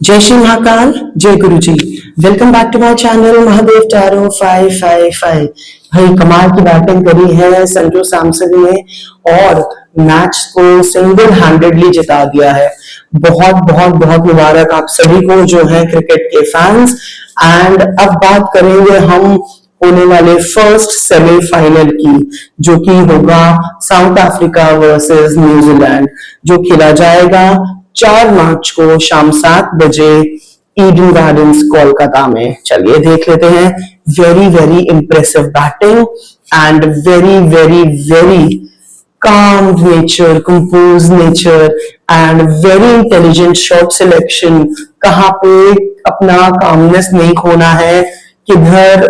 जय श्री महाकाल, जय गुरु जी। Welcome back to my channel Mahadev tarot 555। भाई कमाल की बैटिंग करी है संजू सैमसन ने और मैच को सिंगल हैंडेडली जिता दिया है। बहुत बहुत बहुत मुबारक आप सभी को जो है क्रिकेट के फैंस। एंड अब बात करेंगे हम होने वाले फर्स्ट सेमीफाइनल की, जो कि होगा साउथ अफ्रीका वर्सेस न्यूजीलैंड, जो खेला जाएगा 4 मार्च को शाम 7 बजे ईडन गार्डन्स कोलकाता में। चलिए देख लेते हैं। Very very impressive batting and very very very calm nature, composed nature and very intelligent shot selection। कहाँ पे अपना calmness नहीं खोना है, किधर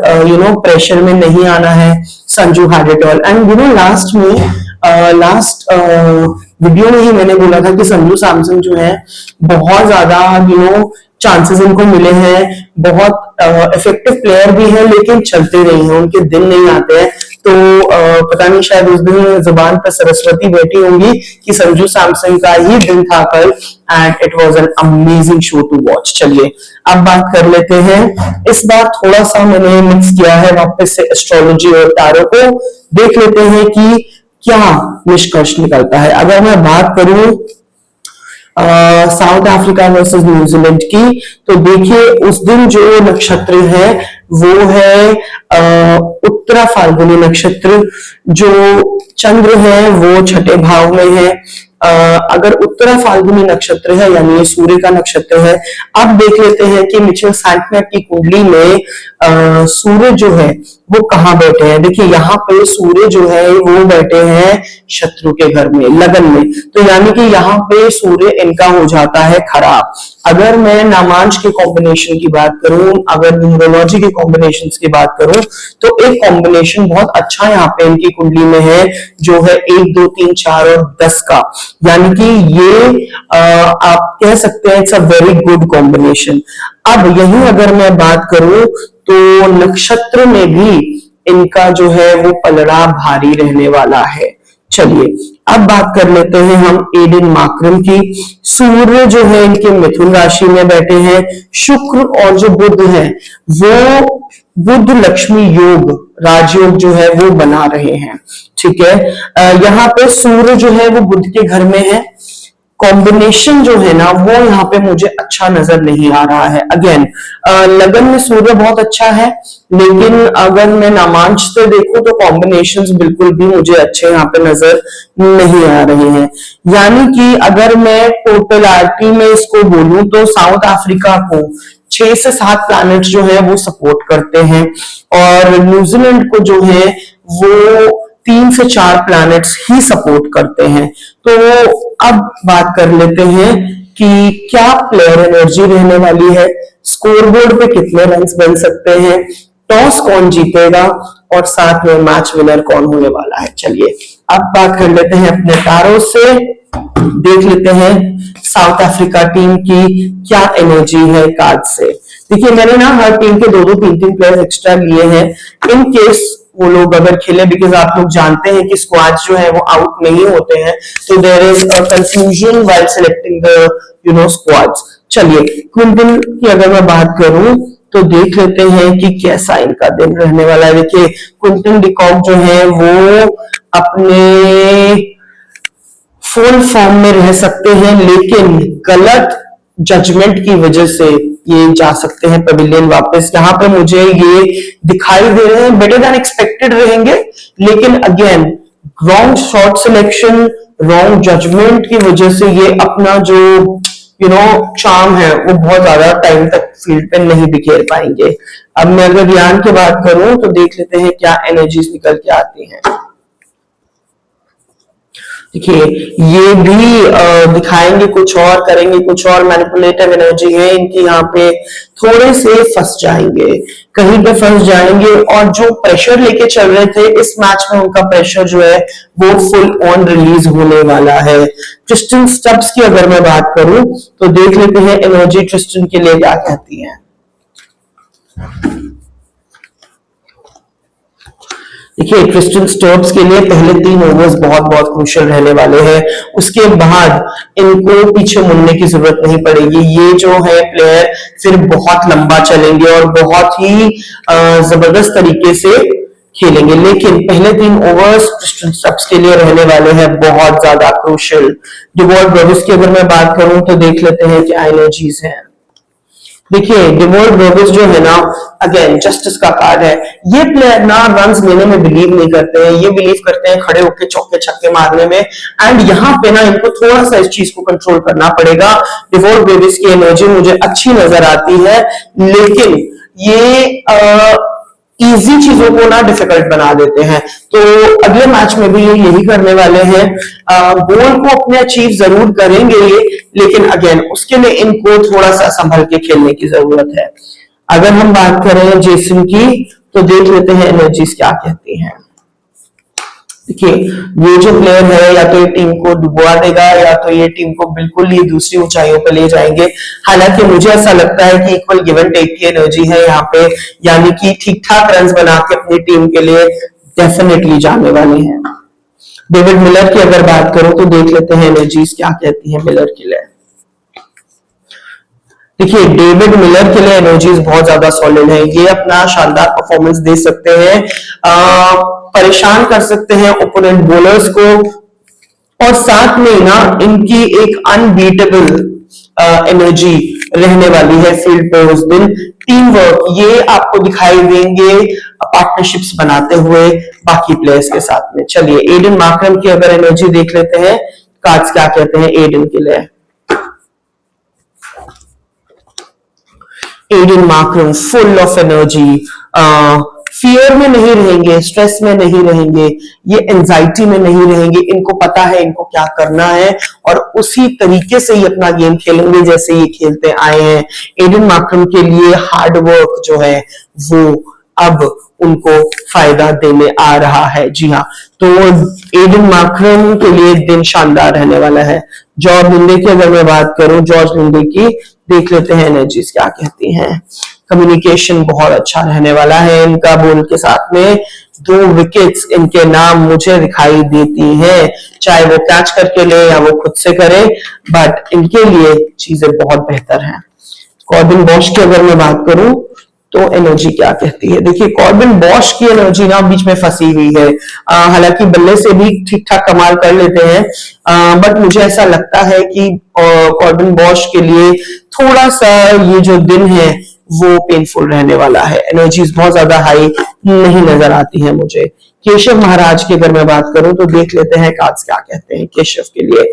प्रेशर में नहीं आना है। Sanju had it all and last में लास्ट वीडियो में ही मैंने बोला था कि संजू सैमसन जो है बहुत ज्यादा चांसेस इनको मिले हैं, बहुत इफेक्टिव प्लेयर भी है, लेकिन चलते नहीं है, उनके दिन नहीं आते हैं। तो पता नहीं शायद उस दिन जुबान पर सरस्वती बैठी होंगी कि संजू सैमसन का ही दिन था कल। And it was an amazing show to watch. चलिए अब बात कर लेते हैं। इस बार थोड़ा सा मैंने मिक्स किया है वापस से एस्ट्रोलॉजी और तारों को। देख लेते हैं कि क्या निष्कर्ष निकलता है। अगर मैं बात करूं साउथ अफ्रीका वर्सेस न्यूजीलैंड की, तो देखिए उस दिन जो नक्षत्र है वो है उत्तरा फाल्गुनी नक्षत्र। जो चंद्र है वो छठे भाव में है। अगर उत्तरा फाल्गुनी नक्षत्र है यानी ये सूर्य का नक्षत्र है। अब देख लेते हैं कि मिचेल सैंटनर की कुंडली में सूर्य जो है वो कहाँ बैठे हैं। देखिए यहाँ पे सूर्य जो है वो बैठे हैं शत्रु के घर में, लगन में। तो यानी कि यहाँ पे सूर्य इनका हो जाता है खराब। अगर मैं नामांश के कॉम्बिनेशन की बात करूं, अगर न्यूमरोलॉजी के कॉम्बिनेशन की बात करूं, तो एक कॉम्बिनेशन बहुत अच्छा यहाँ पे इनकी कुंडली में है, जो है 1 2 3 4 और 10 का। यानी कि ये आप कह सकते हैं it's a very good combination. अब यही अगर मैं बात करूं तो नक्षत्र में भी इनका जो है वो पलड़ा भारी रहने वाला है। चलिए अब बात कर लेते हैं हम एडन मार्करम की। सूर्य जो है इनके मिथुन राशि में बैठे हैं। शुक्र और जो बुध है वो बुध लक्ष्मी योग, राजयोग जो है वो बना रहे हैं। ठीक है, यहाँ पे सूर्य जो है वो बुध के घर में है। कॉम्बिनेशन जो है ना वो यहाँ पे मुझे अच्छा नजर नहीं आ रहा है। अगेन लगन में सूर्य बहुत अच्छा है, लेकिन अगर मैं नामांश से देखूं तो कॉम्बिनेशंस बिल्कुल भी मुझे अच्छे यहाँ पे नजर नहीं आ रहे हैं। यानी कि अगर मैं टोटलिटी में इसको बोलूं तो साउथ अफ्रीका को 6 से 7 प्लैनेट जो है वो सपोर्ट करते हैं, और न्यूजीलैंड को जो है वो 3 से 4 प्लैनेट्स ही सपोर्ट करते हैं। तो अब बात कर लेते हैं कि क्या प्लेयर एनर्जी रहने वाली है, स्कोरबोर्ड पे कितने रन्स बन सकते हैं, टॉस कौन जीतेगा, और साथ में मैच विनर कौन होने वाला है। चलिए अब बात कर लेते हैं अपने तारों से। देख लेते हैं साउथ अफ्रीका टीम की क्या एनर्जी है कार्ड से। देखिए मैंने ना हर टीम के 2 2 3 3 प्लेयर एक्स्ट्रा लिए हैं इन केस वो लोग अगर खेले, बिकॉज आप लोग जानते हैं कि स्क्वाड जो है वो आउट नहीं होते हैं, तो there is a confusion while selecting the squads. चलिए क्विंटन की अगर मैं बात करूं तो देख लेते हैं कि कैसा इनका दिन रहने वाला है। देखिए क्विंटन डिकॉक जो है वो अपने फुल फॉर्म में रह सकते हैं, लेकिन गलत जजमेंट की वजह से ये जा सकते हैं पवेलियन वापस। यहाँ पे मुझे ये दिखाई दे रहे हैं बेटर देन एक्सपेक्टेड रहेंगे, लेकिन again wrong shot selection, wrong judgement की वजह से ये अपना जो चार्म है वो बहुत ज्यादा टाइम तक फील्ड पे नहीं बिखेर पाएंगे। अब मैं अगर रियान की बात करूं तो देख लेते हैं क्या एनर्जीज निकल के आती हैं। देखिए ये भी दिखाएंगे कुछ और, करेंगे कुछ और, मैनिपुलेटिव एनर्जी है इनकी। यहाँ पे थोड़े से फंस जाएंगे, कहीं पे फंस जाएंगे, और जो प्रेशर लेके चल रहे थे इस मैच में उनका प्रेशर जो है वो फुल ऑन रिलीज होने वाला है। ट्रिस्टन स्टब्स की अगर मैं बात करूं तो देख लेते हैं एनर्जी ट्रिस्टन के लिए क्या कहती है। देखिए क्रिस्टन स्टोक्स के लिए पहले 3 ओवर्स बहुत बहुत क्रूशियल रहने वाले हैं, उसके बाद इनको पीछे मुड़ने की जरूरत नहीं पड़ेगी। ये जो है प्लेयर फिर बहुत लंबा चलेंगे और बहुत ही जबरदस्त तरीके से खेलेंगे, लेकिन पहले 3 ओवर्स क्रिस्टन स्टोक्स के लिए रहने वाले हैं बहुत ज्यादा क्रूशियल। डिवॉल्ट ब्रेविस की अगर मैं बात करूं तो देख लेते हैं क्या एनर्जीज हैं। देखिए डिवॉल्ट ब्रेविस जो है ना, अगेन जस्टिस का कार्ड है। ये प्लेयर ना रन्स लेने में बिलीव नहीं करते हैं, ये बिलीव करते हैं खड़े होकर चौके छक्के मारने में, एंड यहाँ पे ना इनको थोड़ा सा इस चीज को कंट्रोल करना पड़ेगा। डिवॉल्ट ब्रेविस की एनर्जी मुझे अच्छी नजर आती है, लेकिन ये इजी चीजों को ना डिफिकल्ट बना देते हैं, तो अगले मैच में भी ये यही करने वाले हैं। गोल को अपने अचीव जरूर करेंगे ये, लेकिन अगेन उसके लिए इनको थोड़ा सा संभल के खेलने की जरूरत है। अगर हम बात करें जेसन की तो देख लेते हैं एनर्जीज क्या कहती हैं। देखिए ये जो प्लेयर है या तो ये टीम को डुबा देगा या तो ये टीम को बिल्कुल ही दूसरी ऊंचाइयों पर ले जाएंगे। हालांकि मुझे ऐसा लगता है कि इक्वल गिव एंड टेक की एनर्जी है यहाँ पे, यानी कि ठीक ठाक रन बना के अपनी टीम के लिए डेफिनेटली जाने वाले हैं। डेविड मिलर की अगर बात करूं तो देख लेते हैं एनर्जीज क्या कहती है मिलर के लिए। देखिए डेविड मिलर के लिए एनर्जीज बहुत ज्यादा सॉलिड है, ये अपना शानदार परफॉर्मेंस दे सकते हैं, परेशान कर सकते हैं ओपोनेंट बॉलर्स को, और साथ में ना इनकी एक अनबीटेबल एनर्जी रहने वाली है फील्ड पे उस दिन। टीम वर्क ये आपको दिखाई देंगे पार्टनरशिप्स बनाते हुए बाकी प्लेयर्स के साथ में। चलिए एडन मार्करम की अगर एनर्जी देख लेते हैं, कार्ड्स क्या कहते हैं एडन के लिए। Aiden Markram full of energy, fear में नहीं रहेंगे, स्ट्रेस में नहीं रहेंगे, ये एंजाइटी में नहीं रहेंगे, इनको पता है इनको क्या करना है और उसी तरीके से ही अपना गेम खेलेंगे जैसे ये खेलते आए हैं। एडन मार्करम के लिए हार्ड वर्क जो है वो अब उनको फायदा देने आ रहा है। जी हाँ, तो एडन मार्करम के लिए दिन शानदार रहने वाला है। जॉर्ज लिंडे की अगर मैं बात करूं, जॉर्ज लिंडे की देख लेते हैं एनर्जीज क्या कहती हैं। कम्युनिकेशन बहुत अच्छा रहने वाला है इनका बॉल के साथ में, 2 विकेट्स इनके नाम मुझे दिखाई देती हैं, चाहे वो कैच करके ले या वो खुद से करे, बट इनके लिए चीजें बहुत बेहतर हैं। कॉर्बिन बॉश की अगर मैं बात करूं तो एनर्जी क्या कहती है। देखिए कॉर्बिन बॉश की एनर्जी ना बीच में फंसी हुई है, हालांकि बल्ले से भी ठीक ठाक कमाल कर लेते हैं, बट मुझे ऐसा लगता है कि कॉर्बिन बॉश के लिए थोड़ा सा ये जो दिन है वो पेनफुल रहने वाला है। एनर्जीज बहुत ज्यादा हाई नहीं नजर आती है मुझे। केशव महाराज की अगर मैं बात करूं तो देख लेते हैं कार्ड्स क्या कहते हैं केशव के लिए।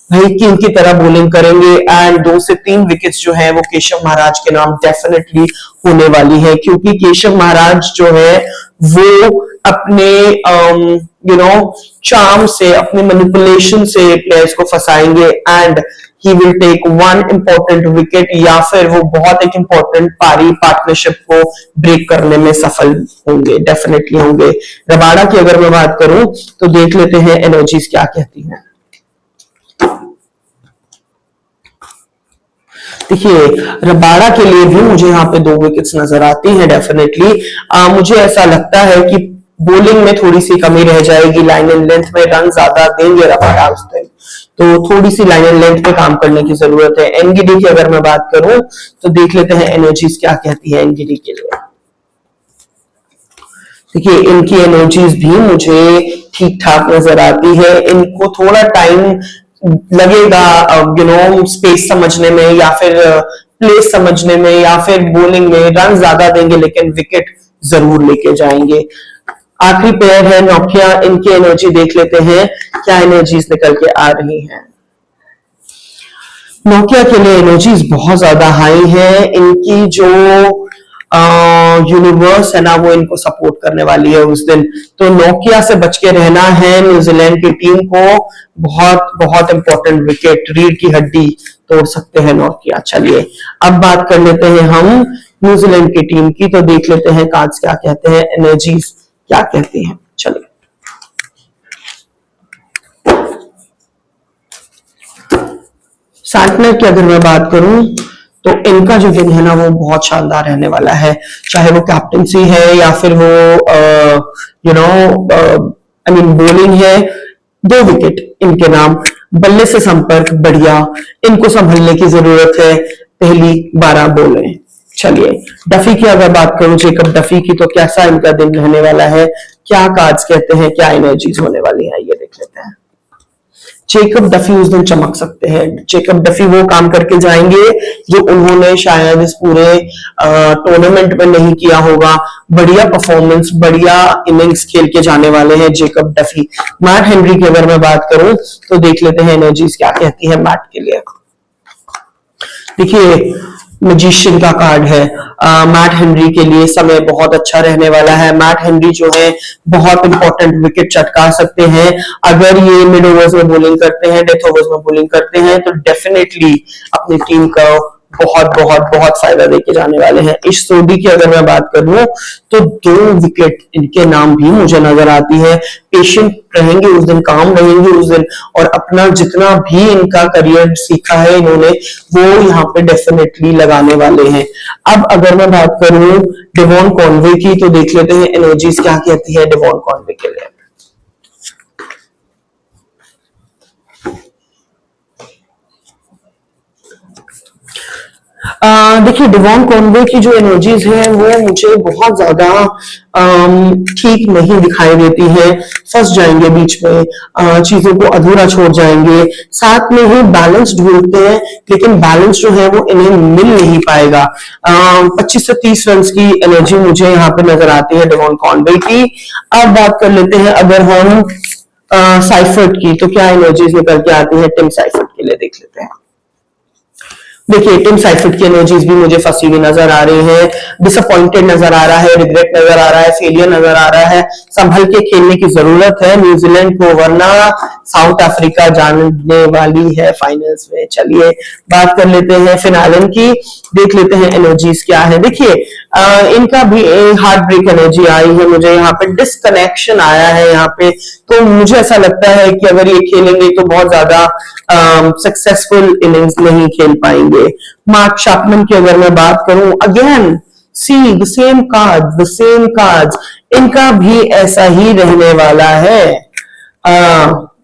भाई किंग की तरह बॉलिंग करेंगे एंड 2 से 3 विकेट्स जो है वो केशव महाराज के नाम डेफिनेटली होने वाली है, क्योंकि केशव महाराज जो है वो अपने चार्म से, अपने मैनिपुलेशन से प्लेयर्स को फंसाएंगे and he will take 1 important wicket, या फिर वो बहुत एक इंपॉर्टेंट पार्टनरशिप को ब्रेक करने में सफल होंगे, डेफिनेटली होंगे। रबाड़ा की अगर मैं बात करूं तो देख लेते हैं एनर्जीज क्या कहती हैं। देखिए रबाड़ा के लिए भी मुझे यहाँ पे 2 विकेट्स नजर आती हैं डेफिनेटली। मुझे ऐसा लगता है कि बॉलिंग में थोड़ी सी कमी रह जाएगी, लाइन एंड लेंथ में रन ज्यादा देंगे रबाड़ा उस दिन, तो थोड़ी सी लाइन एंड लेंथ पे काम करने की जरूरत है। एनगीडी की अगर मैं बात करूं तो देख लेते हैं एनर्जीज क्या कहती है एनगीडी के लिए। देखिए इनकी एनर्जीज भी मुझे ठीक ठाक नजर आती है, इनको थोड़ा टाइम लगेगा स्पेस समझने में या फिर प्लेस समझने में या फिर बॉलिंग में रन ज्यादा देंगे लेकिन विकेट जरूर लेके जाएंगे। आखिरी प्लेयर है नोकिया, इनकी एनर्जी देख लेते हैं क्या एनर्जीज निकल के आ रही हैं। नोकिया के लिए एनर्जीज बहुत ज्यादा हाई है, इनकी जो यूनिवर्स है ना वो इनको सपोर्ट करने वाली है उस दिन, तो नोकिया से बच के रहना है न्यूजीलैंड की टीम को। बहुत बहुत इंपॉर्टेंट विकेट, रीढ़ की हड्डी तोड़ सकते हैं नोकिया। चलिए अब बात कर लेते हैं हम न्यूजीलैंड की टीम की, तो देख लेते हैं कार्ड्स क्या कहते हैं, एनर्जीज क्या कहती हैं। चलिए सैंटनर की अगर मैं बात करूं तो इनका जो दिन है ना वो बहुत शानदार रहने वाला है, चाहे वो कैप्टनसी है या फिर वो you know I mean bowling है। 2 विकेट इनके नाम, बल्ले से संपर्क बढ़िया, इनको संभलने की जरूरत है, पहली 12 बॉलें। चलिए डफी की अगर बात करूं, जेकब डफी की, तो कैसा इनका दिन रहने वाला है, क्या कार्ड्स कहते हैं, क्या एनर्जीज होने वाली है, ये देख लेते हैं। जेकब डफी उस दिन चमक सकते हैं। जेकब डफी वो काम करके जाएंगे जो उन्होंने शायद इस पूरे टूर्नामेंट में नहीं किया होगा। बढ़िया परफॉर्मेंस, बढ़िया इनिंग्स खेल के जाने वाले हैं जेकब डफी। मैट हेनरी की अगर मैं बात करूं तो देख लेते हैं एनर्जीज क्या कहती है मैट के लिए। देखिए मैजिशियन का कार्ड है, मैट हेनरी के लिए समय बहुत अच्छा रहने वाला है। मैट हेनरी जो है बहुत इंपॉर्टेंट विकेट चटका सकते हैं अगर ये मिड ओवर्स में बॉलिंग करते हैं, डेथ ओवर्स में बॉलिंग करते हैं, तो डेफिनेटली अपनी टीम का बहुत बहुत बहुत फायदा देके जाने वाले हैं। इस सोडी की अगर मैं बात करूं तो 2 विकेट इनके नाम भी मुझे नजर आती है। पेशेंट रहेंगे उस दिन, काम रहेंगे उस दिन, और अपना जितना भी इनका करियर सीखा है इन्होंने वो यहाँ पे डेफिनेटली लगाने वाले हैं। अब अगर मैं बात करूं डेवॉन कॉनवे की, तो देख लेते हैं एनर्जीज क्या कहती है डेवॉन कॉनवे के लिए। देखिए डेवॉन कॉनवे की जो एनर्जीज है वो मुझे बहुत ज्यादा ठीक नहीं दिखाई देती है। फंस जाएंगे बीच में, चीजों को अधूरा छोड़ जाएंगे, साथ में ही बैलेंस ढूंढते हैं लेकिन बैलेंस जो है वो इन्हें मिल नहीं पाएगा। 25 से 30 रन की एनर्जी मुझे यहाँ पे नजर आती है डेवॉन कॉनवे की। अब बात कर लेते हैं अगर हम साइफर्ट की, तो क्या एनर्जीज निकल के आती है टिम साइफर्ट के लिए, देख लेते हैं। देखिए टिम साइफर्ट की एनर्जीज भी मुझे फंसी हुई नजर आ रही है, डिसअपॉइंटेड नजर आ रहा है, रिग्रेट नजर आ रहा है, फेलियर नजर आ रहा है। संभल के खेलने की जरूरत है न्यूजीलैंड को, वरना साउथ अफ्रीका जाने वाली है फाइनल्स में। चलिए बात कर लेते हैं फिनालन की, देख लेते हैं एनर्जीज क्या है। देखिए इनका भी हार्ट ब्रेक एनर्जी आई है मुझे, यहाँ पे डिस्कनेक्शन आया है यहाँ पे, तो मुझे ऐसा लगता है कि अगर ये खेलेंगे तो बहुत ज्यादा सक्सेसफुल इनिंग्स नहीं खेल पाएंगे। मार्क शैपमैन की अगर मैं बात करूं, again see the same cards, इनका भी ऐसा ही रहने वाला है।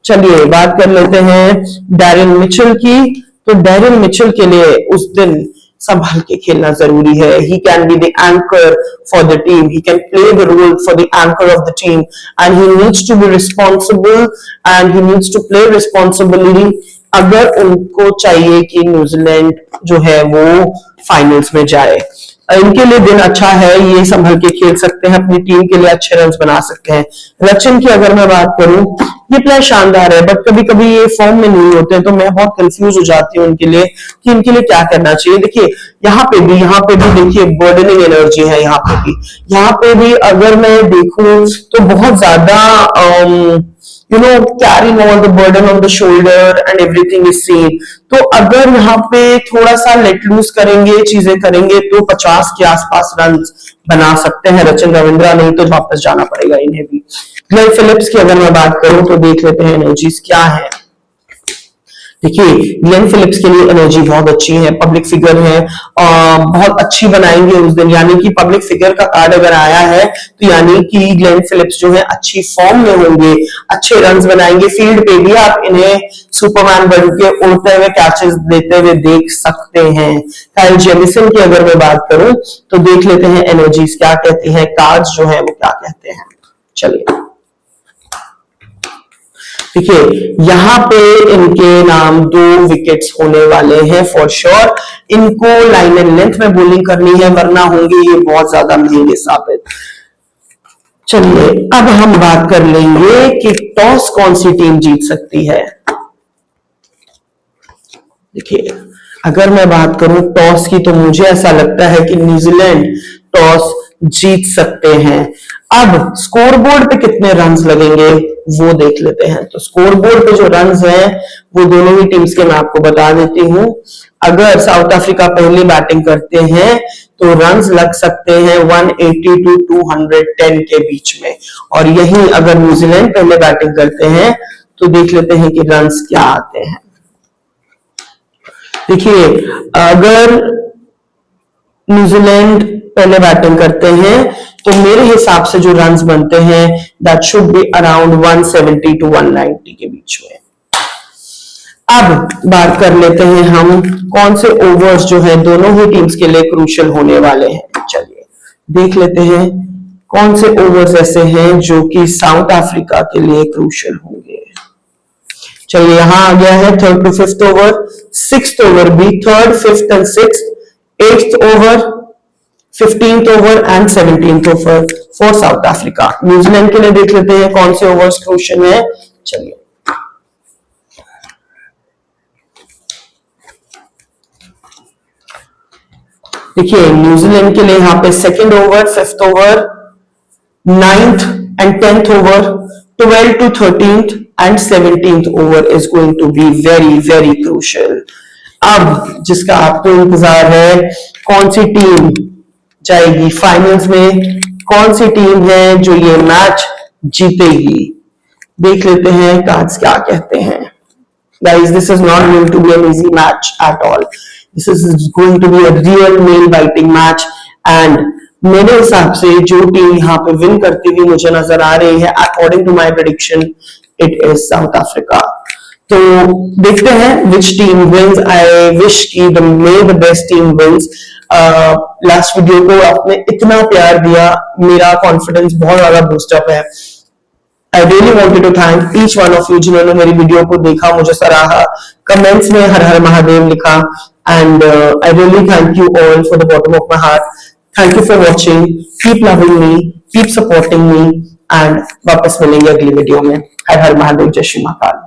चलिए बात कर लेते हैं डैरेन मिचेल की, तो डैरेन मिचेल के लिए उस दिन संभाल के खेलना जरूरी है। He can be the anchor for the team, he can play the role for the anchor of the team, and he needs to be responsible and he needs to play responsibility अगर उनको चाहिए कि New Zealand जो है वो finals में जाए। इनके लिए दिन अच्छा है, ये संभल के खेल सकते हैं, अपनी टीम के लिए अच्छे रन बना सकते हैं। रचिन की अगर मैं बात करूं, ये प्लेयर शानदार है बट कभी कभी ये फॉर्म में नहीं होते हैं, तो मैं बहुत कंफ्यूज हो जाती हूँ इनके लिए कि इनके लिए क्या करना चाहिए। देखिए यहाँ पे भी देखिए बर्डनिंग एनर्जी है, यहाँ पे भी अगर मैं देखूं तो बहुत ज्यादा carrying all the burden on the shoulder and everything is seen। तो अगर यहाँ पे थोड़ा सा लेट लूज करेंगे, चीजें करेंगे, तो 50 के आसपास रन बना सकते हैं रचिन रविंद्रा, नहीं तो वापस जाना पड़ेगा इन्हें भी। ग्लेन फिलिप्स की अगर मैं बात करूं तो देख लेते हैं एनर्जीज क्या है। देखिए ग्लेन फिलिप्स के लिए एनर्जी बहुत अच्छी है, पब्लिक फिगर है, बहुत अच्छी बनाएंगे उस दिन, यानी कि पब्लिक फिगर का कार्ड अगर आया है तो यानी कि ग्लेन फिलिप्स जो है अच्छी फॉर्म में होंगे, अच्छे रन्स बनाएंगे। फील्ड पे भी आप इन्हें सुपरमैन बन के उड़ते हुए कैचेस देते हुए देख सकते हैं। काइल जेमिसन की अगर मैं बात करूं तो देख लेते हैं एनर्जीज क्या कहती है, कार्ड्स जो है वो क्या कहते हैं। चलिए देखिए यहाँ पे इनके नाम 2 विकेट्स होने वाले हैं फॉर श्योर। इनको लाइन एंड लेंथ में बॉलिंग करनी है वरना होंगे ये बहुत ज्यादा महंगे साबित। चलिए अब हम बात कर लेंगे कि टॉस कौन सी टीम जीत सकती है। देखिए अगर मैं बात करूं टॉस की, तो मुझे ऐसा लगता है कि न्यूजीलैंड टॉस जीत सकते हैं। अब स्कोरबोर्ड पे कितने रन्स लगेंगे वो देख लेते हैं। तो स्कोरबोर्ड पे जो रन्स हैं वो दोनों ही टीम्स के मैं आपको बता देती हूँ। अगर साउथ अफ्रीका पहले बैटिंग करते हैं तो रन्स लग सकते हैं 180 टू 210 के बीच में, और यही अगर न्यूजीलैंड पहले बैटिंग करते हैं तो देख लेते हैं कि रन्स क्या आते हैं। देखिए अगर न्यूजीलैंड पहले बैटिंग करते हैं, तो मेरे हिसाब से जो रन्स बनते हैं that should be around 170 to 190 के बीच में। अब बात कर लेते हैं हम कौन से ओवर्स जो है दोनों ही टीम्स के लिए क्रूशियल होने वाले हैं। चलिए देख लेते हैं कौन से ओवर्स ऐसे हैं जो कि साउथ अफ्रीका के लिए क्रूशियल होंगे। चलिए यहां आ गया है third to fifth over, sixth over भी, third fifth and sixth, eighth over, 15th over and 17th over for south Africa. New Zealand के लिए देख लेते हैं कौन से ओवर्स क्रूशियल है। चलिए देखिए न्यूजीलैंड के लिए यहां पे second over, fifth over, 9th and 10th over, 12 to 13th and 17th over is going to be very very crucial। अब जिसका आपको इंतजार है कौन सी टीम जाएगी फाइनल्स में, कौन सी टीम है जो ये मैच जीतेगी, देख लेते हैं कार्ड्स क्या कहते हैं। Guys, this is not going to be an easy match at all. This is going to be a real nail biting match and मेरे हिसाब से जो टीम यहाँ पे विन करती हुई मुझे नजर आ रही है according to my prediction it is South Africa. तो देखते हैं which team wins. I wish की the best team wins. Last video को आपने इतना प्यार दिया, मेरा कॉन्फिडेंस बहुत ज्यादा बूस्टअप है। I really wanted to thank each one of you जिन्होंने मेरी वीडियो को देखा, मुझे सराहा, कमेंट्स में हर हर महादेव लिखा and I really thank you all for the bottom of my heart. Thank you for watching. Keep loving me, keep supporting me, and वापस मिलेंगे अगली वीडियो में। हर हर महादेव, जय श्री महाकाल।